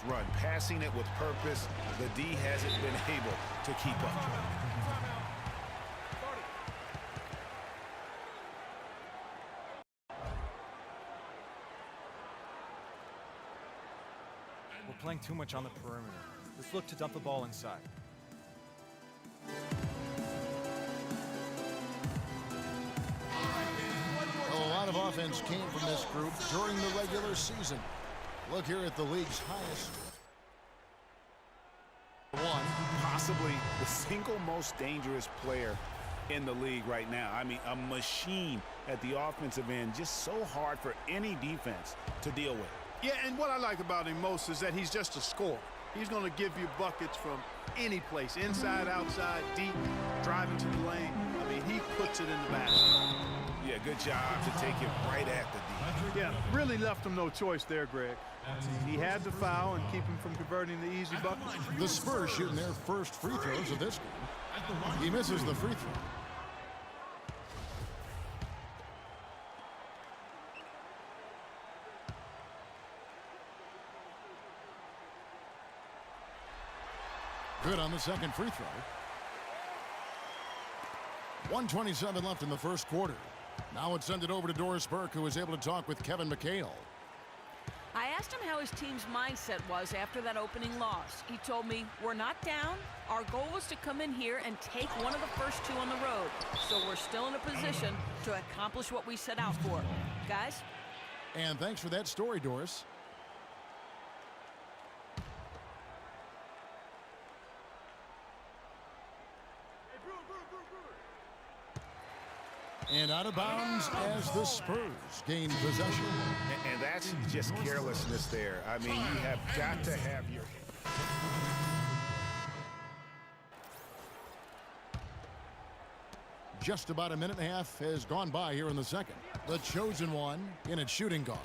run, passing it with purpose. The D hasn't been able to keep up. We're playing too much on the perimeter. Let's look to dump the ball inside. A lot of offense came from this group during the regular season. Look here at the league's highest one. Possibly the single most dangerous player in the league right now. I mean, a machine at the offensive end, just so hard for any defense to deal with. Yeah, and what I like about him most is that he's just a scorer. He's going to give you buckets from any place, inside, outside, deep, driving to the lane. I mean, he puts it in the basket. Yeah, good job to take it right at the D. Yeah, really left him no choice there, Greg. He had to foul and keep him from converting the easy bucket. The Spurs shooting their first free throws of this game. He misses the free throw. Good on the second free throw. 1:27 left in the first quarter. Now it's send it over to Doris Burke, who was able to talk with Kevin McHale. I asked him how his team's mindset was after that opening loss. He told me, we're not down. Our goal was to come in here and take one of the first two on the road. So we're still in a position to accomplish what we set out for. Guys? And thanks for that story, Doris. And out of bounds as the Spurs gain possession. And that's just carelessness there. I mean, you have got to have your... Just about a minute and a half has gone by here in the second. The chosen one in at shooting guard.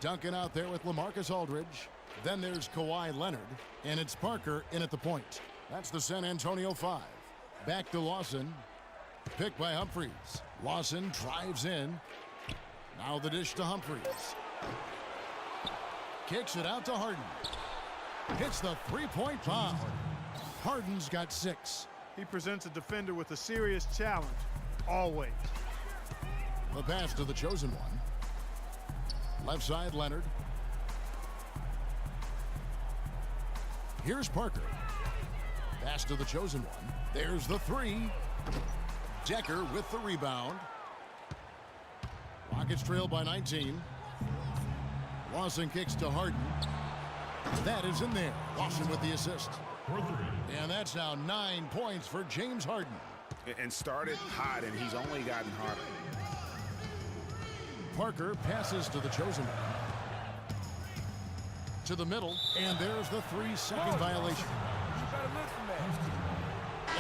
Duncan out there with LaMarcus Aldridge. Then there's Kawhi Leonard. And it's Parker in at the point. That's the San Antonio 5. Back to Lawson. Picked by Humphries. Lawson drives in. Now the dish to Humphries. Kicks it out to Harden. Hits the three-point bomb. Harden's got 6. He presents a defender with a serious challenge, always. The pass to the chosen one. Left side, Leonard. Here's Parker. Pass to the chosen one. There's the 3. Decker with the rebound. Rockets trail by 19. Lawson kicks to Harden. That is in there. Lawson with the assist. And that's now 9 points for James Harden. And started hot, and he's only gotten harder. Parker passes to the chosen one. To the middle, and there's the 3-second violation.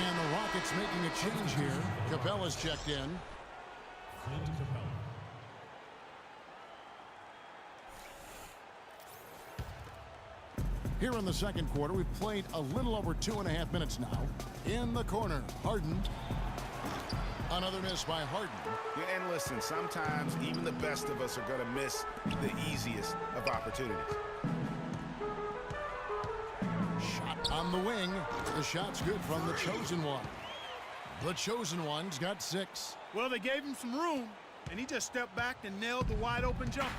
And the Rockets making a change here. Capella's checked in. Here in the second quarter, we've played a little over 2.5 minutes now. In the corner, Harden. Another miss by Harden. Yeah, and listen, sometimes even the best of us are going to miss the easiest of opportunities. Shot on the wing. The shot's good from the chosen one. The chosen one's got 6. Well, they gave him some room, and he just stepped back and nailed the wide-open jumper.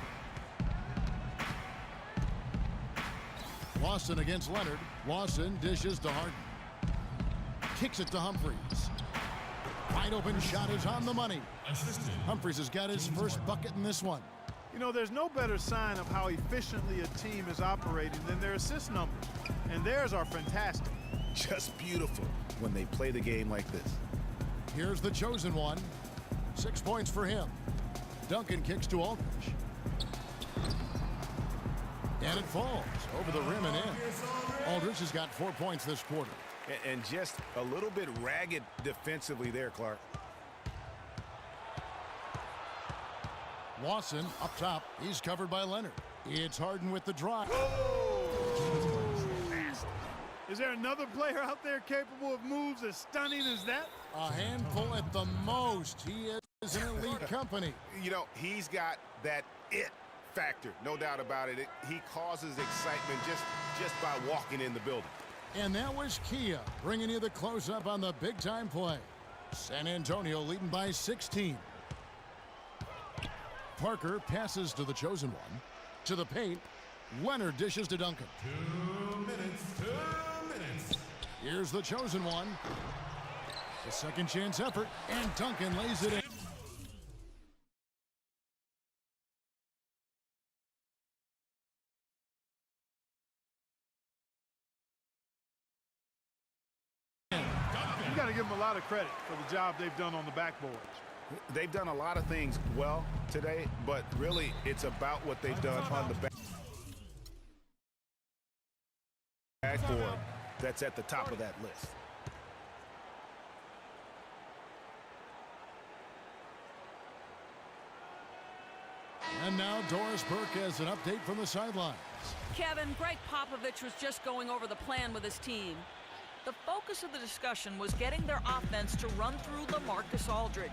Lawson against Leonard. Lawson dishes to Harden. Kicks it to Humphries. Wide open shot is on the money. Humphries has got his first bucket in this one. You know, there's no better sign of how efficiently a team is operating than their assist numbers. And theirs are fantastic. Just beautiful when they play the game like this. Here's the chosen one. 6 points for him. Duncan kicks to Aldridge. And it falls over the rim and in. Aldridge has got 4 points this quarter. And just a little bit ragged defensively there, Clark. Lawson up top. He's covered by Leonard. It's Harden with the drive. Is there another player out there capable of moves as stunning as that? A handful at the most. He is an elite company. You know, he's got that it factor, no doubt about it. He causes excitement just by walking in the building. And that was Kia bringing you the close-up on the big-time play. San Antonio leading by 16. Parker passes to the chosen one. To the paint. Leonard dishes to Duncan. 2 minutes, 2 minutes. Here's the chosen one. The second chance effort, and Duncan lays it in. You got to give them a lot of credit for the job they've done on the backboards. They've done a lot of things well today, but really it's about what they've done on the backboard that's at the top of that list. And now Doris Burke has an update from the sidelines. Kevin, Greg Popovich was just going over the plan with his team. The focus of the discussion was getting their offense to run through LaMarcus Aldridge.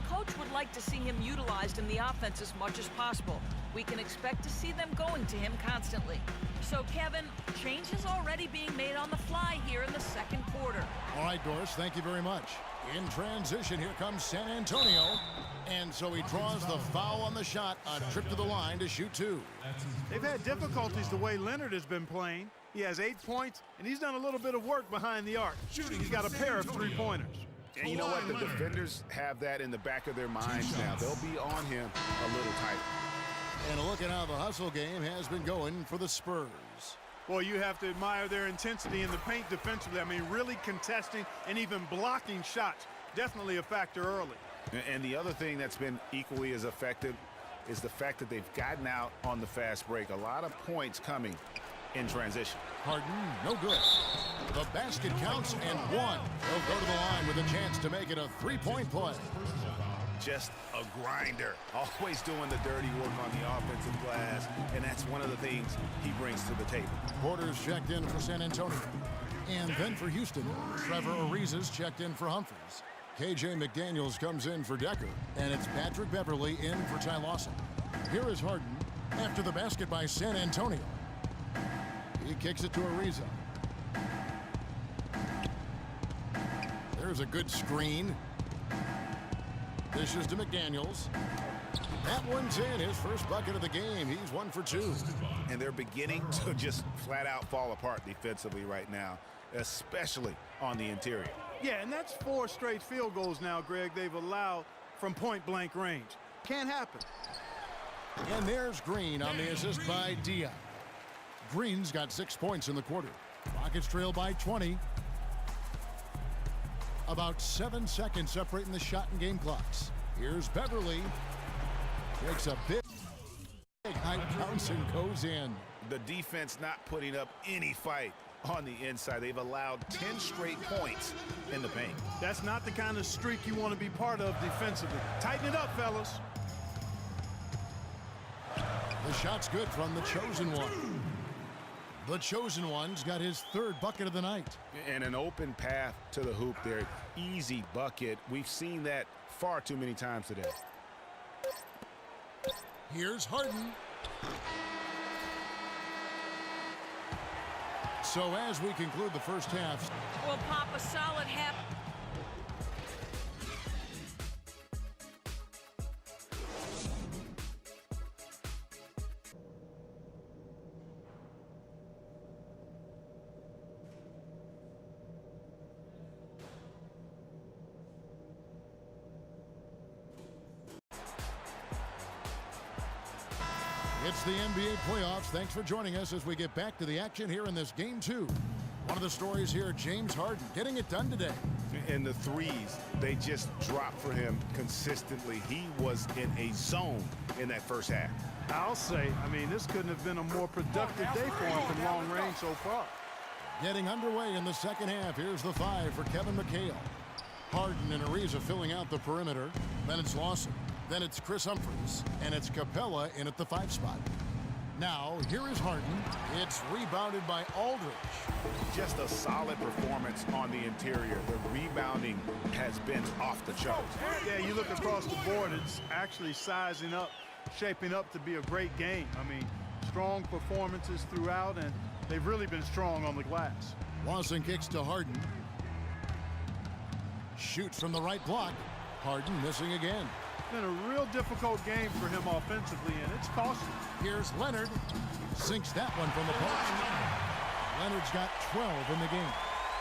Coach would like to see him utilized in the offense as much as possible. We can expect to see them going to him constantly. So, Kevin, change is already being made on the fly here in the second quarter. All right, Doris, thank you very much. In transition, here comes San Antonio. And so he draws the foul on the shot, a trip to the line to shoot two. They've had difficulties the way Leonard has been playing. He has 8 points, and he's done a little bit of work behind the arc. He's got a pair of three-pointers. And you know what? The defenders have that in the back of their minds now. They'll be on him a little tighter. And look at how the hustle game has been going for the Spurs. Well, you have to admire their intensity in the paint defensively. I mean, really contesting and even blocking shots. Definitely a factor early. And the other thing that's been equally as effective is the fact that they've gotten out on the fast break. A lot of points coming in transition. Harden, no good. The basket counts and one. He'll go to the line with a chance to make it a three-point play. Just a grinder, always doing the dirty work on the offensive glass, and that's one of the things he brings to the table. Porter's checked in for San Antonio. And then for Houston, Trevor Ariza's checked in for Humphries. KJ McDaniels comes in for Decker, and it's Patrick Beverly in for Ty Lawson. Here is Harden after the basket by San Antonio. He kicks it to Ariza. There's a good screen. Dishes to McDaniels. That one's in, his first bucket of the game. He's 1 for 2. And they're beginning to just flat out fall apart defensively right now, especially on the interior. Yeah, and that's 4 straight field goals now, Greg, they've allowed from point-blank range. Can't happen. And there's Green on the assist by Dia. Green's got 6 points in the quarter. Rockets trail by 20. About 7 seconds separating the shot and game clocks. Here's Beverly. Takes a big high bounce and goes in. The defense not putting up any fight on the inside. They've allowed 10 straight points in the paint. That's not the kind of streak you want to be part of defensively. Tighten it up, fellas. The shot's good from the chosen one. The chosen one's got his 3rd bucket of the night. And an open path to the hoop there. Easy bucket. We've seen that far too many times today. Here's Harden. So as we conclude the first half. We'll pop a solid half. It's the NBA playoffs. Thanks for joining us as we get back to the action here in this game 2. One of the stories here, James Harden getting it done today. And the threes, they just dropped for him consistently. He was in a zone in that first half. I'll say, I mean, this couldn't have been a more productive day for him from long range so far. Getting underway in the second half. Here's the 5 for Kevin McHale. Harden and Ariza filling out the perimeter. Then it's Lawson. Then it's Chris Humphries. And it's Capella in at the 5 spot. Now, here is Harden. It's rebounded by Aldridge. Just a solid performance on the interior. The rebounding has been off the charts. Yeah, you look across the board, it's actually sizing up shaping up to be a great game. I mean, strong performances throughout, and they've really been strong on the glass. Lawson kicks to Harden. Shoots from the right block. Harden missing again. It's been a real difficult game for him offensively, and it's costly. Here's Leonard. Sinks that one from the post. Leonard's got 12 in the game.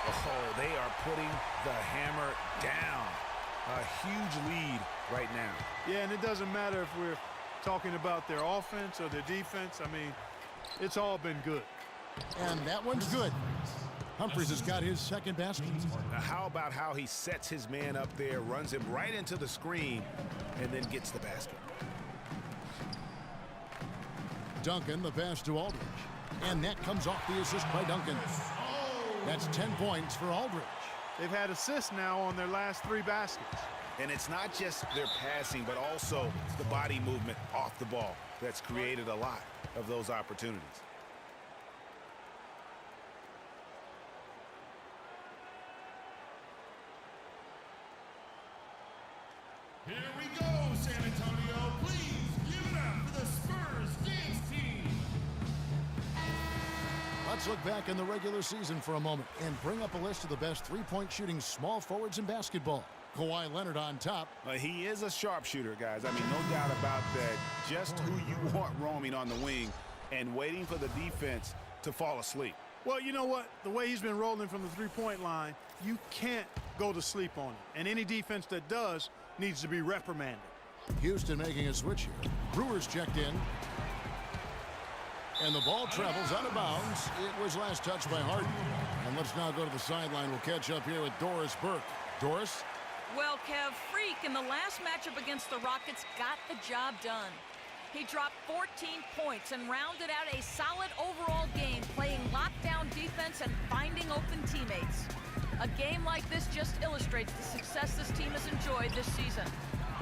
Oh, they are putting the hammer down. A huge lead right now. Yeah, and it doesn't matter if we're talking about their offense or their defense. I mean, it's all been good. And that one's good. Humphries has got his second basket. Now, how about how he sets his man up there, runs him right into the screen, and then gets the basket. Duncan, the pass to Aldridge. And that comes off the assist by Duncan. That's 10 points for Aldridge. They've had assists now on their last 3 baskets. And it's not just their passing, but also the body movement off the ball that's created a lot of those opportunities. Here we go, San Antonio. Please give it up for the Spurs dance team. Let's look back in the regular season for a moment and bring up a list of the best three-point shooting small forwards in basketball. Kawhi Leonard on top. He is a sharpshooter, guys. I mean, no doubt about that. Just who you want roaming on the wing and waiting for the defense to fall asleep. Well, you know what? The way he's been rolling from the three-point line, you can't go to sleep on it. And any defense that does needs to be reprimanded. Houston making a switch here. Brewers checked in. And the ball travels out of bounds. It was last touched by Harden. And let's now go to the sideline. We'll catch up here with Doris Burke. Doris? Well, Kev, Freak in the last matchup against the Rockets got the job done. He dropped 14 points and rounded out a solid overall game, playing lockdown defense and finding open teammates. A game like this just illustrates the success this team has enjoyed this season.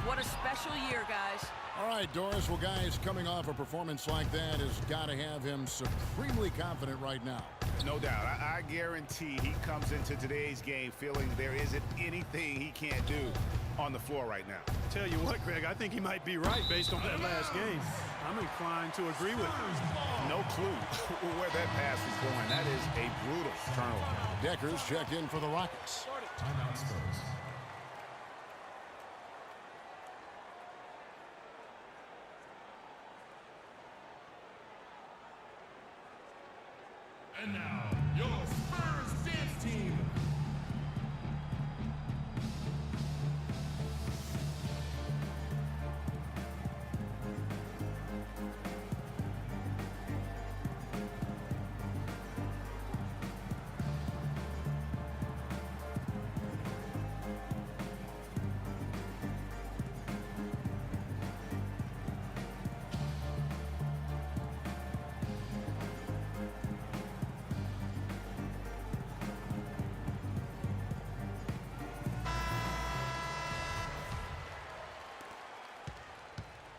What a special year, guys. All right, Doris. Well, guys, coming off a performance like that has got to have him supremely confident right now. No doubt. I guarantee he comes into today's game feeling there isn't anything he can't do on the floor right now. Tell you what, Greg, I think he might be right based on that last game. I'm inclined to agree with him. No clue where that pass was going. That is a brutal turnover. Decker's checked in for the Rockets. Timeout Spurs. And now, your Spurs dance team.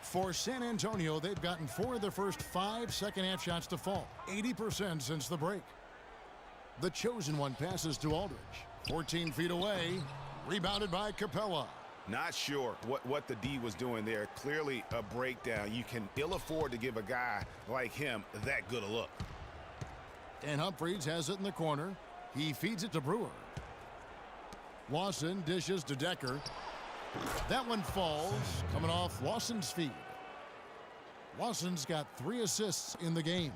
For San Antonio, they've gotten 4 of their first 5 second-half shots to fall, 80% since the break. The chosen one passes to Aldridge, 14 feet away, rebounded by Capella. Not sure what the D was doing there. Clearly a breakdown. You can ill afford to give a guy like him that good a look. And Humphries has it in the corner. He feeds it to Brewer. Lawson dishes to Decker. That one falls, coming off Lawson's feet. Lawson's got 3 assists in the game.